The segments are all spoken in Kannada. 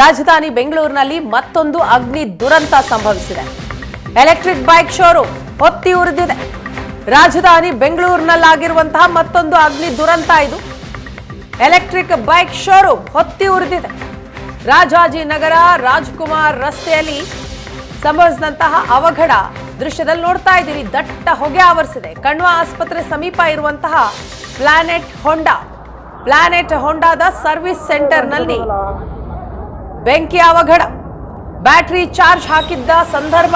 ರಾಜಧಾನಿ ಬೆಂಗಳೂರಿನಲ್ಲಿ ಮತ್ತೊಂದು ಅಗ್ನಿ ದುರಂತ ಸಂಭವಿಸಿದೆ. ಎಲೆಕ್ಟ್ರಿಕ್ ಬೈಕ್ ಶೋರೂಮ್ ಹೊತ್ತಿ ಉರಿದಿದೆ. ರಾಜಧಾನಿ ಬೆಂಗಳೂರಿನಲ್ಲಾಗಿರುವಂತಹ ಮತ್ತೊಂದು ಅಗ್ನಿ ದುರಂತ ಇದು. ಎಲೆಕ್ಟ್ರಿಕ್ ಬೈಕ್ ಶೋರೂಮ್ ಹೊತ್ತಿ ಉರಿದಿದೆ. ರಾಜಾಜಿನಗರ ರಾಜ್ಕುಮಾರ್ ರಸ್ತೆಯಲ್ಲಿ ಸಂಭವಿಸಿದಂತಹ ಅವಘಡ ದೃಶ್ಯದಲ್ಲಿ ನೋಡ್ತಾ ಇದ್ದೀರಿ. ದಟ್ಟ ಹೊಗೆ ಆವರಿಸಿದೆ. ಕಣ್ವ ಆಸ್ಪತ್ರೆ ಸಮೀಪ ಇರುವಂತಹ ಪ್ಲಾನೆಟ್ ಹೊಂಡಾದ ಸರ್ವಿಸ್ ಸೆಂಟರ್ನಲ್ಲಿ ಬೆಂಕಿ ಅವಘಡ. ಬ್ಯಾಟರಿ ಚಾರ್ಜ್ ಹಾಕಿದ್ದ ಸಂದರ್ಭ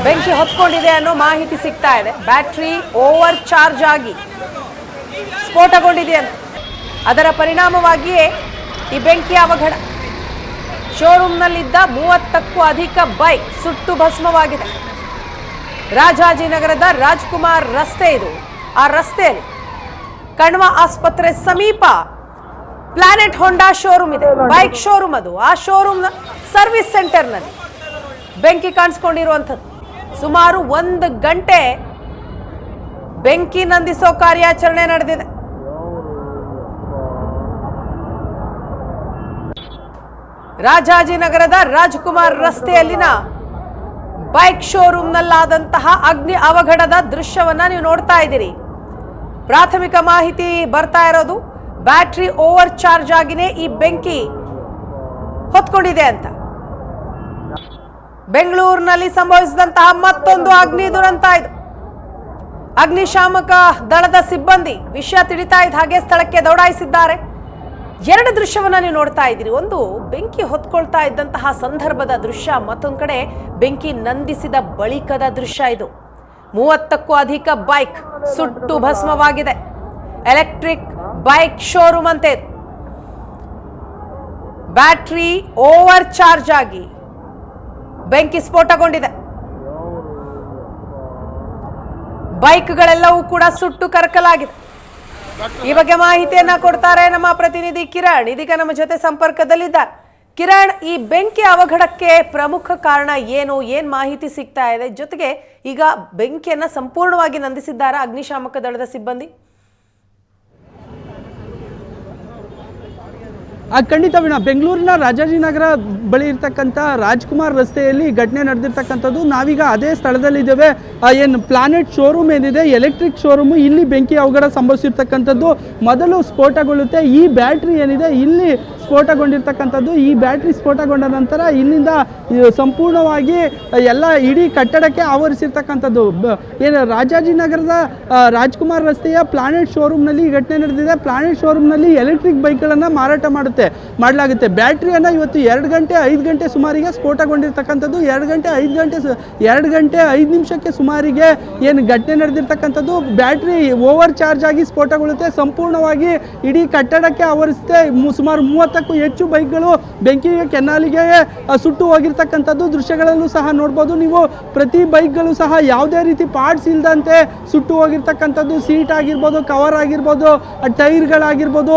ಬೆಂಕಿ ಹೊತ್ಕೊಂಡಿದೆ ಅನ್ನೋ ಮಾಹಿತಿ ಸಿಗ್ತಾ ಇದೆ. ಬ್ಯಾಟರಿ ಓವರ್ ಚಾರ್ಜ್ ಆಗಿ ಸ್ಫೋಟಗೊಂಡಿದೆ ಅಂತ. ಅದರ ಪರಿಣಾಮವಾಗಿಯೇ ಈ ಬೆಂಕಿ ಅವಘಡ. ಶೋರೂಮ್ನಲ್ಲಿದ್ದ 30ಕ್ಕೂ ಅಧಿಕ ಬೈಕ್ ಸುಟ್ಟು ಭಸ್ಮವಾಗಿದೆ. ರಾಜಾಜಿನಗರದ ರಾಜ್ಕುಮಾರ್ ರಸ್ತೆ ಇದು. ಆ ರಸ್ತೆಯಲ್ಲಿ ಕಣ್ವ ಆಸ್ಪತ್ರೆ ಸಮೀಪ ಪ್ಲಾನೆಟ್ ಹೊಂಡಾ ಶೋರೂಮ್ ಇದೆ, ಬೈಕ್ ಶೋರೂಮ್ ಅದು. ಆ ಶೋರೂಮ್ನ ಸರ್ವಿಸ್ ಸೆಂಟರ್ನಲ್ಲಿ ಬೆಂಕಿ ಕಾಣಿಸ್ಕೊಂಡಿರುವಂಥದ್ದು. ಸುಮಾರು 1 ಗಂಟೆ ಬೆಂಕಿ ನಂದಿಸೋ ಕಾರ್ಯಾಚರಣೆ ನಡೆದಿದೆ. ರಾಜಾಜಿನಗರದ ರಾಜ್ಕುಮಾರ್ ರಸ್ತೆಯಲ್ಲಿನ ಬೈಕ್ ಶೋರೂಮ್ನಲ್ಲಾದಂತಹ ಅಗ್ನಿ ಅವಘಡದ ದೃಶ್ಯವನ್ನ ನೀವು ನೋಡ್ತಾ ಇದ್ದೀರಿ. ಪ್ರಾಥಮಿಕ ಮಾಹಿತಿ ಬರ್ತಾ ಇರೋದು ಬ್ಯಾಟರಿ ಓವರ್ ಚಾರ್ಜ್ ಆಗಿನೇ ಈ ಬೆಂಕಿ ಹೊತ್ಕೊಂಡಿದೆ ಅಂತ. ಬೆಂಗಳೂರಿನಲ್ಲಿ ಸಂಭವಿಸಿದಂತಹ ಮತ್ತೊಂದು ಅಗ್ನಿ ದುರಂತ ಇದು. ಅಗ್ನಿಶಾಮಕ ದಳದ ಸಿಬ್ಬಂದಿ ವಿಷಯ ತಿಳಿತಾ ಇದ್ದ ಹಾಗೆ ಸ್ಥಳಕ್ಕೆ ದೌಡಾಯಿಸಿದ್ದಾರೆ. 2 ದೃಶ್ಯವನ್ನ ನೀವು ನೋಡ್ತಾ ಇದ್ದೀರಿ. ಒಂದು ಬೆಂಕಿ ಹೊತ್ಕೊಳ್ತಾ ಇದ್ದಂತಹ ಸಂದರ್ಭದ ದೃಶ್ಯ, ಮತ್ತೊಂದು ಕಡೆ ಬೆಂಕಿ ನಂದಿಸಿದ ಬಳಿಕದ ದೃಶ್ಯ ಇದು. 30ಕ್ಕೂ ಅಧಿಕ ಬೈಕ್ ಸುಟ್ಟು ಭಸ್ಮವಾಗಿದೆ. ಎಲೆಕ್ಟ್ರಿಕ್ ಬೈಕ್ ಶೋರೂಮ್ ಅಂತೆ. ಬ್ಯಾಟರಿ ಓವರ್ ಚಾರ್ಜ್ ಆಗಿ ಬೆಂಕಿ ಸ್ಫೋಟಗೊಂಡಿದೆ. ಬೈಕ್ಗಳೆಲ್ಲವೂ ಕೂಡ ಸುಟ್ಟು ಕರಕಲಾಗಿದೆ. ಈ ಬಗ್ಗೆ ಮಾಹಿತಿಯನ್ನ ಕೊಡ್ತಾರೆ ನಮ್ಮ ಪ್ರತಿನಿಧಿ ಕಿರಣ್. ಇದೀಗ ನಮ್ಮ ಜೊತೆ ಸಂಪರ್ಕದಲ್ಲಿದ್ದಾರೆ. ಕಿರಣ್, ಈ ಬೆಂಕಿ ಅವಘಡಕ್ಕೆ ಪ್ರಮುಖ ಕಾರಣ ಏನ್ ಮಾಹಿತಿ ಸಿಗ್ತಾ ಇದೆ? ಜೊತೆಗೆ ಈಗ ಬೆಂಕಿಯನ್ನ ಸಂಪೂರ್ಣವಾಗಿ ನಂದಿಸಿದ್ದಾರಾ ಅಗ್ನಿಶಾಮಕ ದಳದ ಸಿಬ್ಬಂದಿ? ಖಂಡಿತ ವೀಣಾ, ಬೆಂಗಳೂರಿನ ರಾಜಾಜಿನಗರ ಬಳಿ ಇರ್ತಕ್ಕಂಥ ರಾಜ್ಕುಮಾರ್ ರಸ್ತೆಯಲ್ಲಿ ಘಟನೆ ನಡೆದಿರ್ತಕ್ಕಂಥದ್ದು. ನಾವೀಗ ಅದೇ ಸ್ಥಳದಲ್ಲಿದ್ದೇವೆ. ಏನು ಪ್ಲಾನೆಟ್ ಶೋರೂಮ್ ಏನಿದೆ, ಎಲೆಕ್ಟ್ರಿಕ್ ಶೋರೂಮು, ಇಲ್ಲಿ ಬೆಂಕಿ ಅವಘಡ ಸಂಭವಿಸಿರ್ತಕ್ಕಂಥದ್ದು. ಮೊದಲು ಸ್ಫೋಟಗೊಳ್ಳುತ್ತೆ. ಈ ಬ್ಯಾಟ್ರಿ ಏನಿದೆ ಇಲ್ಲಿ ಸ್ಫೋಟಗೊಂಡಿರ್ತಕ್ಕಂಥದ್ದು. ಈ ಬ್ಯಾಟ್ರಿ ಸ್ಫೋಟಗೊಂಡ ನಂತರ ಇಲ್ಲಿಂದ ಸಂಪೂರ್ಣವಾಗಿ ಎಲ್ಲ ಇಡೀ ಕಟ್ಟಡಕ್ಕೆ ಆವರಿಸಿರ್ತಕ್ಕಂಥದ್ದು. ಏನು ರಾಜಾಜಿನಗರದ ರಾಜ್ಕುಮಾರ್ ರಸ್ತೆಯ ಪ್ಲಾನೆಟ್ ಶೋರೂಮ್ನಲ್ಲಿ ಈ ಘಟನೆ ನಡೆದಿದೆ. ಪ್ಲಾನೆಟ್ ಶೋರೂಮ್ನಲ್ಲಿ ಎಲೆಕ್ಟ್ರಿಕ್ ಬೈಕ್ಗಳನ್ನು ಮಾರಾಟ ಮಾಡಲಾಗುತ್ತೆ. ಬ್ಯಾಟ್ರಿಯನ್ನು ಇವತ್ತು 2 ಗಂಟೆ 5 ಗಂಟೆ ಸುಮಾರಿಗೆ ಸ್ಫೋಟಗೊಂಡಿರ್ತಕ್ಕಂಥದ್ದು. 2 ಗಂಟೆ 5 ನಿಮಿಷಕ್ಕೆ ಸುಮಾರಿಗೆ ಏನು ಘಟನೆ ನಡೆದಿರ್ತಕ್ಕಂಥದ್ದು. ಬ್ಯಾಟ್ರಿ ಓವರ್ ಚಾರ್ಜ್ ಆಗಿ ಸ್ಫೋಟಗೊಳ್ಳುತ್ತೆ. ಸಂಪೂರ್ಣವಾಗಿ ಇಡೀ ಕಟ್ಟಡಕ್ಕೆ ಆವರಿಸುತ್ತೆ. ಸುಮಾರು 30ಕ್ಕೂ ಹೆಚ್ಚು ಬೈಕ್ಗಳು ಬೆಂಕಿಗೆ ಕೆನ್ನಾಲಿಗೆ ಸುಟ್ಟು ಹೋಗಿರ್ತಕ್ಕಂಥದ್ದು ದೃಶ್ಯಗಳಲ್ಲೂ ಸಹ ನೋಡ್ಬೋದು ನೀವು. ಪ್ರತಿ ಬೈಕ್ಗಳು ಸಹ ಯಾವುದೇ ರೀತಿ ಪಾರ್ಟ್ಸ್ ಇಲ್ಲದಂತೆ ಸುಟ್ಟು ಹೋಗಿರ್ತಕ್ಕಂಥದ್ದು. ಸೀಟ್ ಆಗಿರ್ಬೋದು, ಕವರ್ ಆಗಿರ್ಬೋದು, ಟೈರ್ಗಳಾಗಿರ್ಬೋದು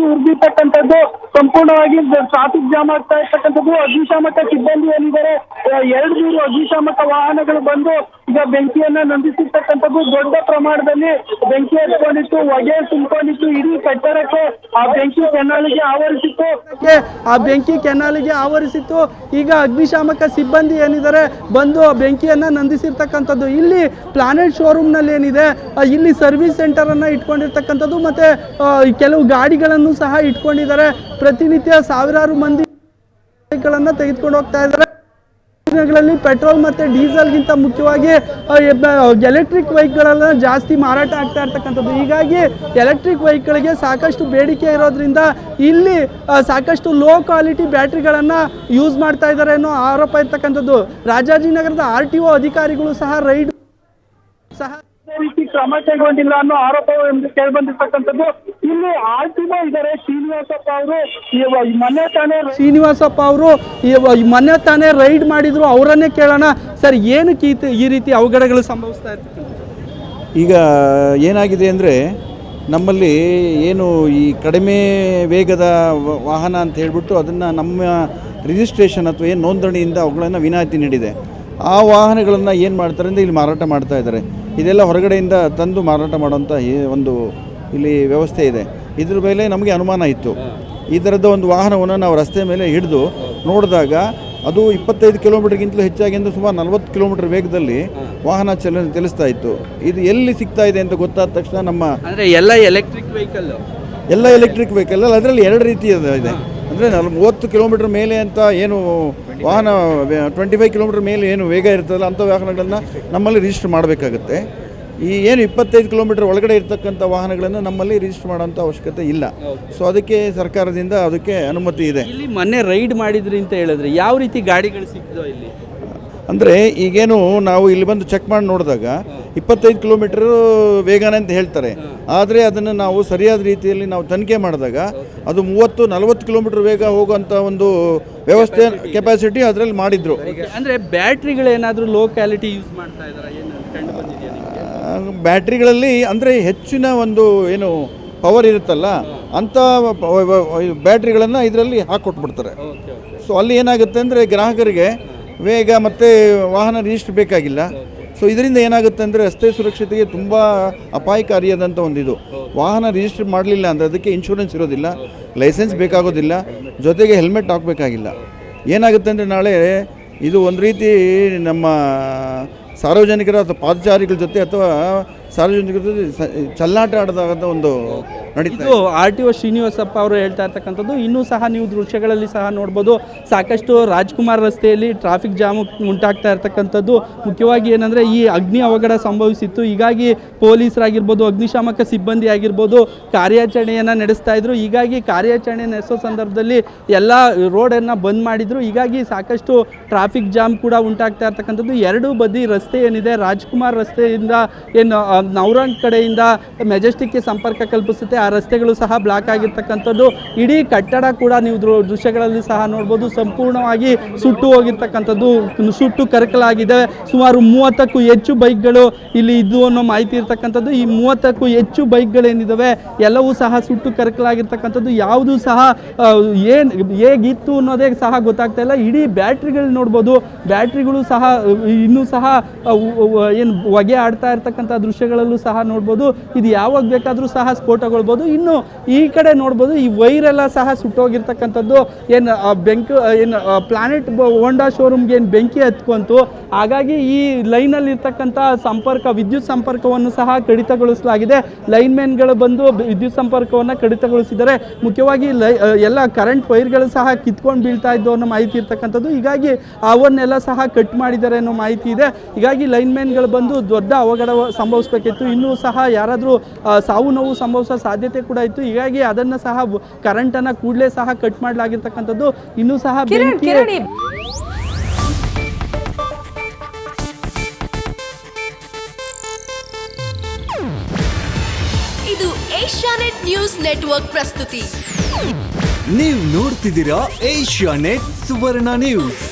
ಉರಿದಿರ್ತಕ್ಕಂಥದ್ದು. ಸಂಪೂರ್ಣವಾಗಿ ಟ್ರಾಫಿಕ್ ಜಾಮ್ ಆಗ್ತಾ ಇರ್ತಕ್ಕಂಥದ್ದು. ಅಗ್ನಿಶಾಮಕ ಸಿಬ್ಬಂದಿ ಏನಿದ್ದಾರೆ, 2 ಅಗ್ನಿಶಾಮಕ ವಾಹನಗಳು ಬಂದು ಈಗ ಬೆಂಕಿಯನ್ನ ನಂದಿಸಿರ್ತಕ್ಕಂಥದ್ದು. ದೊಡ್ಡ ಪ್ರಮಾಣದಲ್ಲಿ ಬೆಂಕಿ ಹತ್ಕೊಂಡಿತ್ತು, ಹೊಗೆ ತುಂಬಿಕೊಂಡಿತ್ತು. ಇಡೀ ಕಟ್ಟಡಕ್ಕೆ ಆ ಬೆಂಕಿ ಕೆನ್ನಾಲಿಗೆ ಆವರಿಸಿತ್ತು. ಈಗ ಅಗ್ನಿಶಾಮಕ ಸಿಬ್ಬಂದಿ ಏನಿದ್ದಾರೆ ಬಂದು ಬೆಂಕಿಯನ್ನ ನಂದಿಸಿರ್ತಕ್ಕಂಥದ್ದು. ಇಲ್ಲಿ ಪ್ಲಾನೆಟ್ ಶೋರೂಮ್ನಲ್ಲಿ ಏನಿದೆ, ಇಲ್ಲಿ ಸರ್ವಿಸ್ ಸೆಂಟರ್ ಅನ್ನ ಇಟ್ಕೊಂಡಿರ್ತಕ್ಕಂಥದ್ದು. ಮತ್ತೆ ಕೆಲವು ಗಾಡಿಗಳನ್ನು ಸಹ ಇಟ್ಕೊಂಡಿದ್ದಾರೆ. ಪ್ರತಿನಿತ್ಯ ಸಾವಿರಾರು ಮಂದಿ ಬೈಕ್ಗಳನ್ನು ತೆಗೆದುಕೊಂಡು ಹೋಗ್ತಾ ಇದ್ದಾರೆ. ಪೆಟ್ರೋಲ್ ಮತ್ತು ಡೀಸೆಲ್ಗಿಂತ ಮುಖ್ಯವಾಗಿ ಎಲೆಕ್ಟ್ರಿಕ್ ಬೈಕ್ಗಳೆಲ್ಲ ಜಾಸ್ತಿ ಮಾರಾಟ ಆಗ್ತಾ ಇರ್ತಕ್ಕಂಥದ್ದು. ಹೀಗಾಗಿ ಎಲೆಕ್ಟ್ರಿಕ್ ಬೈಕ್ಗಳಿಗೆ ಸಾಕಷ್ಟು ಬೇಡಿಕೆ ಇರೋದ್ರಿಂದ ಇಲ್ಲಿ ಸಾಕಷ್ಟು ಲೋ ಕ್ವಾಲಿಟಿ ಬ್ಯಾಟ್ರಿಗಳನ್ನು ಯೂಸ್ ಮಾಡ್ತಾ ಇದ್ದಾರೆ ಅನ್ನೋ ಆರೋಪ ಇರ್ತಕ್ಕಂಥದ್ದು. ರಾಜಾಜಿನಗರದ RTO ಅಧಿಕಾರಿಗಳು ಸಹ ರೈಡ್ ರೀತಿ ಕ್ರಮ ಕೈಗೊಂಡಿಲ್ಲ ಅನ್ನೋ ಆರೋಪ ಕೇಳಿಬಂದಿರ್ತಕ್ಕಂಥದ್ದು. ಇಲ್ಲಿ RTO ಇದ್ದಾರೆ ಶ್ರೀನಿವಾಸಪ್ಪ ಅವರು ಮೊನ್ನೆ ತಾನೇ ರೈಡ್ ಮಾಡಿದ್ರು. ಅವರನ್ನೇ ಕೇಳೋಣ. ಸರ್, ಏನಕ್ಕೆ ಈ ರೀತಿ ಅವಘಡಗಳು ಸಂಭವಿಸ್ತಾ ಇರ್ತದೆ? ಈಗ ಏನಾಗಿದೆ ಅಂದರೆ, ನಮ್ಮಲ್ಲಿ ಏನು ಈ ಕಡಿಮೆ ವೇಗದ ವಾಹನ ಅಂತ ಹೇಳಿಬಿಟ್ಟು ಅದನ್ನು ನಮ್ಮ ರಿಜಿಸ್ಟ್ರೇಷನ್ ಅಥವಾ ಏನು ನೋಂದಣಿಯಿಂದ ಅವುಗಳನ್ನು ವಿನಾಯಿತಿ ನೀಡಿದೆ. ಆ ವಾಹನಗಳನ್ನು ಏನು ಮಾಡ್ತಾರೆ ಅಂದರೆ ಇಲ್ಲಿ ಮಾರಾಟ ಮಾಡ್ತಾ ಇದ್ದಾರೆ. ಇದೆಲ್ಲ ಹೊರಗಡೆಯಿಂದ ತಂದು ಮಾರಾಟ ಮಾಡುವಂಥ ಒಂದು ಇಲ್ಲಿ ವ್ಯವಸ್ಥೆ ಇದೆ. ಇದ್ರ ಮೇಲೆ ನಮಗೆ ಅನುಮಾನ ಇತ್ತು. ಈ ಥರದ ಒಂದು ವಾಹನವನ್ನು ನಾವು ರಸ್ತೆ ಮೇಲೆ ಹಿಡಿದು ನೋಡಿದಾಗ ಅದು 25 ಕಿಲೋಮೀಟರ್ಗಿಂತಲೂ ಹೆಚ್ಚಾಗಿ ಅಂದರೆ ಸುಮಾರು 40 ಕಿಲೋಮೀಟರ್ ವೇಗದಲ್ಲಿ ವಾಹನ ಚಲಿಸ್ತಾ ಇತ್ತು. ಇದು ಎಲ್ಲಿ ಸಿಗ್ತಾ ಇದೆ ಅಂತ ಗೊತ್ತಾದ ತಕ್ಷಣ ನಮ್ಮ ಅಂದರೆ ಎಲ್ಲ ಎಲೆಕ್ಟ್ರಿಕ್ ವೆಹಿಕಲ್ ವೆಹಿಕಲ್ ಅದರಲ್ಲಿ 2 ರೀತಿಯದ ಇದೆ. ಅಂದರೆ 30 ಕಿಲೋಮೀಟರ್ ಮೇಲೆ ಅಂತ ಏನು ವಾಹನ 25 ಕಿಲೋಮೀಟರ್ ಮೇಲೆ ಏನು ವೇಗ ಇರ್ತದಲ್ಲ ಅಂಥ ವಾಹನಗಳನ್ನು ನಮ್ಮಲ್ಲಿ ರಿಜಿಸ್ಟರ್ ಮಾಡಬೇಕಾಗುತ್ತೆ. ಈ ಏನು 25 ಕಿಲೋಮೀಟರ್ ಒಳಗಡೆ ಇರ್ತಕ್ಕಂಥ ವಾಹನಗಳನ್ನು ನಮ್ಮಲ್ಲಿ ರಿಜಿಸ್ಟರ್ ಮಾಡೋಂಥ ಅವಶ್ಯಕತೆ ಇಲ್ಲ. ಸೊ ಅದಕ್ಕೆ ಸರ್ಕಾರದಿಂದ ಅದಕ್ಕೆ ಅನುಮತಿ ಇದೆ. ಇಲ್ಲಿ ಮೊನ್ನೆ ರೈಡ್ ಮಾಡಿದ್ರಿ ಅಂತ ಹೇಳಿದ್ರೆ ಯಾವ ರೀತಿ ಗಾಡಿಗಳು ಸಿಕ್ಕಿದೋ ಇಲ್ಲಿ? ಅಂದರೆ ಈಗೇನು ನಾವು ಇಲ್ಲಿ ಬಂದು ಚೆಕ್ ಮಾಡಿ ನೋಡಿದಾಗ 25 ಕಿಲೋಮೀಟರ್ ವೇಗನೆ ಅಂತ ಹೇಳ್ತಾರೆ. ಆದರೆ ಅದನ್ನು ನಾವು ಸರಿಯಾದ ರೀತಿಯಲ್ಲಿ ನಾವು ತನಿಖೆ ಮಾಡಿದಾಗ ಅದು 30-40 ಕಿಲೋಮೀಟರ್ ವೇಗ ಹೋಗುವಂಥ ಒಂದು ವ್ಯವಸ್ಥೆ ಕೆಪಾಸಿಟಿ ಅದರಲ್ಲಿ ಮಾಡಿದ್ರು. ಅಂದರೆ ಬ್ಯಾಟ್ರಿಗಳೇನಾದರೂ ಲೋ ಕ್ವಾಲಿಟಿ ಯೂಸ್ ಮಾಡ್ತಾ ಇದ್ದಾರೆ ಏನು ಕಂಡು ಬಂದಿದೆಯಾ ನಿಮಗೆ? ಬ್ಯಾಟ್ರಿಗಳಲ್ಲಿ ಅಂದರೆ ಹೆಚ್ಚಿನ ಒಂದು ಏನು ಪವರ್ ಇರುತ್ತಲ್ಲ ಅಂಥ ಬ್ಯಾಟ್ರಿಗಳನ್ನು ಇದರಲ್ಲಿ ಹಾಕ್ಕೊಟ್ಬಿಡ್ತಾರೆ. ಸೊ ಅಲ್ಲಿ ಏನಾಗುತ್ತೆ ಅಂದರೆ ಗ್ರಾಹಕರಿಗೆ ವೇಗ ಮತ್ತು ವಾಹನ ರಿಜಿಸ್ಟರ್ ಬೇಕಾಗಿಲ್ಲ. ಸೊ ಇದರಿಂದ ಏನಾಗುತ್ತೆ ಅಂದರೆ ರಸ್ತೆ ಸುರಕ್ಷತೆಗೆ ತುಂಬ ಅಪಾಯಕಾರಿಯಾದಂಥ ಒಂದಿದು. ವಾಹನ ರಿಜಿಸ್ಟರ್ ಮಾಡಲಿಲ್ಲ ಅಂದರೆ ಅದಕ್ಕೆ ಇನ್ಶೂರೆನ್ಸ್ ಇರೋದಿಲ್ಲ, ಲೈಸೆನ್ಸ್ ಬೇಕಾಗೋದಿಲ್ಲ, ಜೊತೆಗೆ ಹೆಲ್ಮೆಟ್ ಹಾಕಬೇಕಾಗಿಲ್ಲ. ಏನಾಗುತ್ತೆ ಅಂದರೆ ನಾಳೆ ಇದು ಒಂದು ರೀತಿ ನಮ್ಮ ಸಾರ್ವಜನಿಕರ ಅಥವಾ ಪಾದಚಾರಿಗಳ ಜೊತೆ ಅಥವಾ ಸಾರ್ವಜನಿಕರ ಜೊತೆ ಚಲ್ಲಾಟ ಆಡೋದಾಗದ ಒಂದು ನಡೀತಾ ಇದು RTO ಶ್ರೀನಿವಾಸಪ್ಪ ಅವರು ಹೇಳ್ತಾ ಇರ್ತಕ್ಕಂಥದ್ದು. ಇನ್ನೂ ಸಹ ನೀವು ದೃಶ್ಯಗಳಲ್ಲಿ ಸಹ ನೋಡ್ಬೋದು, ಸಾಕಷ್ಟು ರಾಜ್ಕುಮಾರ್ ರಸ್ತೆಯಲ್ಲಿ ಟ್ರಾಫಿಕ್ ಜಾಮ್ ಉಂಟಾಗ್ತಾ ಇರ್ತಕ್ಕಂಥದ್ದು. ಮುಖ್ಯವಾಗಿ ಏನಂದರೆ ಈ ಅಗ್ನಿ ಅವಘಡ ಸಂಭವಿಸಿತ್ತು. ಹೀಗಾಗಿ ಪೊಲೀಸರಾಗಿರ್ಬೋದು, ಅಗ್ನಿಶಾಮಕ ಸಿಬ್ಬಂದಿ ಆಗಿರ್ಬೋದು ಕಾರ್ಯಾಚರಣೆಯನ್ನು ನಡೆಸ್ತಾ ಇದ್ರು. ಹೀಗಾಗಿ ಕಾರ್ಯಾಚರಣೆ ನಡೆಸೋ ಸಂದರ್ಭದಲ್ಲಿ ಎಲ್ಲ ರೋಡನ್ನು ಬಂದ್ ಮಾಡಿದರು. ಹೀಗಾಗಿ ಸಾಕಷ್ಟು ಟ್ರಾಫಿಕ್ ಜಾಮ್ ಕೂಡ ಉಂಟಾಗ್ತಾ ಇರ್ತಕ್ಕಂಥದ್ದು. ಎರಡೂ ಬದಿ ರಸ್ತೆ ಏನಿದೆ, ರಾಜ್ಕುಮಾರ್ ರಸ್ತೆಯಿಂದ ಏನು ನವರಂಗ್ ಕಡೆಯಿಂದ ಮೆಜೆಸ್ಟಿಕ್ಗೆ ಸಂಪರ್ಕ ಕಲ್ಪಿಸುತ್ತೆ, ಆ ರಸ್ತೆಗಳು ಸಹ ಬ್ಲಾಕ್ ಆಗಿರ್ತಕ್ಕಂಥದ್ದು. ಇಡೀ ಕಟ್ಟಡ ಕೂಡ ನೀವು ದೃಶ್ಯಗಳಲ್ಲಿ ಸಹ ನೋಡ್ಬೋದು, ಸಂಪೂರ್ಣವಾಗಿ ಸುಟ್ಟು ಹೋಗಿರ್ತಕ್ಕಂಥದ್ದು, ಸುಟ್ಟು ಕರಕಲಾಗಿದೆ. ಸುಮಾರು 30ಕ್ಕೂ ಹೆಚ್ಚು ಬೈಕ್ಗಳು ಇಲ್ಲಿ ಇದ್ದು ಅನ್ನೋ ಮಾಹಿತಿ ಇರ್ತಕ್ಕಂಥದ್ದು. ಈ 30ಕ್ಕೂ ಹೆಚ್ಚು ಬೈಕ್ಗಳೇನಿದ್ದಾವೆ ಎಲ್ಲವೂ ಸಹ ಸುಟ್ಟು ಕರಕಲಾಗಿರ್ತಕ್ಕಂಥದ್ದು. ಯಾವುದೂ ಸಹ ಹೇಗಿತ್ತು ಅನ್ನೋದೇ ಸಹ ಗೊತ್ತಾಗ್ತಾ ಇಲ್ಲ. ಇಡೀ ಬ್ಯಾಟ್ರಿಗಳು ನೋಡ್ಬೋದು, ಬ್ಯಾಟ್ರಿಗಳು ಸಹ ಇನ್ನೂ ಸಹ ಏನು ಹೊಗೆ ಆಡ್ತಾ ಇರ್ತಕ್ಕಂಥ ದೃಶ್ಯಗಳಲ್ಲೂ ಸಹ ನೋಡ್ಬೋದು. ಇದು ಯಾವಾಗ ಬೇಕಾದರೂ ಸಹ ಸ್ಫೋಟಗೊಳ್ಬೋದು. ಇನ್ನು ಈ ಕಡೆ ನೋಡ್ಬೋದು, ಈ ವೈರೆಲ್ಲ ಸಹ ಸುಟ್ಟೋಗಿರ್ತಕ್ಕಂಥದ್ದು. ಏನು ಏನು ಪ್ಲಾನೆಟ್ ಹೋಂಡಾ ಶೋರೂಮ್ಗೆ ಏನು ಬೆಂಕಿ ಹತ್ಕೊಂತು, ಹಾಗಾಗಿ ಈ ಲೈನಲ್ಲಿ ಇರ್ತಕ್ಕಂಥ ವಿದ್ಯುತ್ ಸಂಪರ್ಕವನ್ನು ಸಹ ಕಡಿತಗೊಳಿಸಲಾಗಿದೆ. ಲೈನ್ಮೆನ್ಗಳು ಬಂದು ವಿದ್ಯುತ್ ಸಂಪರ್ಕವನ್ನು ಕಡಿತಗೊಳಿಸಿದ್ದಾರೆ. ಮುಖ್ಯವಾಗಿ ಎಲ್ಲ ಕರೆಂಟ್ ವೈರ್ಗಳು ಸಹ ಕಿತ್ಕೊಂಡು ಬೀಳ್ತಾ ಇದ್ದು ಅನ್ನೋ ಮಾಹಿತಿ ಇರ್ತಕ್ಕಂಥದ್ದು. ಹೀಗಾಗಿ ಅವನ್ನೆಲ್ಲ ಸಹ ಕಟ್ ಮಾಡಿದ್ದಾರೆ ಅನ್ನೋ ಮಾಹಿತಿ ಇದೆ. ಹೀಗಾಗಿ ಲೈನ್ಮೆನ್ಗಳು ಬಂದು ದೊಡ್ಡ ಅವಘಡ ಸಂಭವಿಸಬೇಕಿತ್ತು. ಇನ್ನೂ ಸಹ ಯಾರಾದರೂ ಸಾವು ನೋವು ಸಂಭವಿಸೋ ಸಾಧ್ಯತೆ ಕೂಡ ಇತ್ತು. ಹೀಗಾಗಿ ಅದನ್ನು ಸಹ ಕರೆಂಟನ್ನು ಕೂಡಲೇ ಸಹ ಕಟ್ ಮಾಡಲಾಗಿರ್ತಕ್ಕಂಥದ್ದು. ಇನ್ನೂ ಸಹ ಇದು ಏಷ್ಯಾನೆಟ್ ನ್ಯೂಸ್ ನೆಟ್ವರ್ಕ್ ಪ್ರಸ್ತುತಿ. ನೀವು ನೋಡ್ತಿದ್ದೀರಾ ಏಷ್ಯಾನೆಟ್ ಸುವರ್ಣ ನ್ಯೂಸ್.